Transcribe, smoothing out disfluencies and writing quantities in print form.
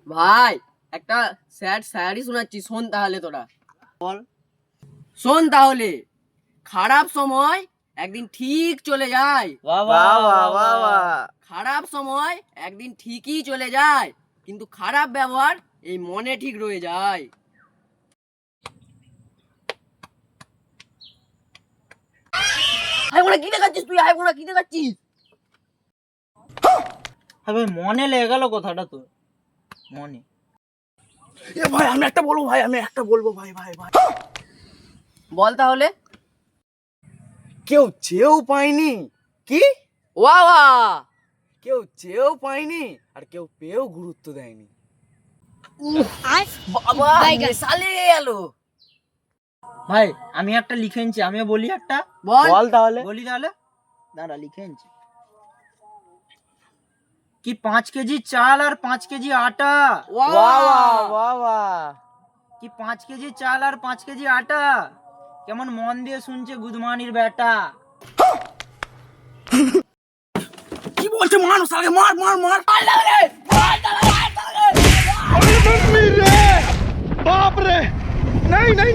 ভাই একটা স্যাড স্যাডই শোনাচ্ছি, শোন তাহলে তোরা। বল। শোন তাহলে। খারাপ সময় একদিন ঠিক চলে যায়, বাহ বাহ বাহ বাহ বাহ। খারাপ সময় একদিন ঠিকই চলে যায়, কিন্তু খারাপ ব্যবহার এই মনে ঠিক রয়ে যায়। কি দেখাচ্ছিস তুই? কি দেখাচ্ছিস? হ্যাঁ ভাই, মনে লেগে গেল কথাটা তোর মনে। এ ভাই আমি একটা বলবো ভাই, ভাই। বল তাহলে। কেউ চেয়েও পায়নি কি, ওয়া ওয়া। কেউ চেয়েও পায়নি আর কেউ পেয়েও গুরুত্ব দেয়নি। বাবা সালে গেল। ভাই আমি একটা লিখে এনেছি, আমিও বলি একটা। বল তাহলে। বলি তাহলে, দাঁড়া লিখে এনেছি। কি 5 কেজি চাল আর 5 কেজি আটা। কি 5 কেজি চাল আর 5 কেজি আটা, কেমন মন দিয়ে শুনছে গুদমানির বেটা। কি বলছে? মানুষ আগে মার মার মার। बाप रे नहीं नहीं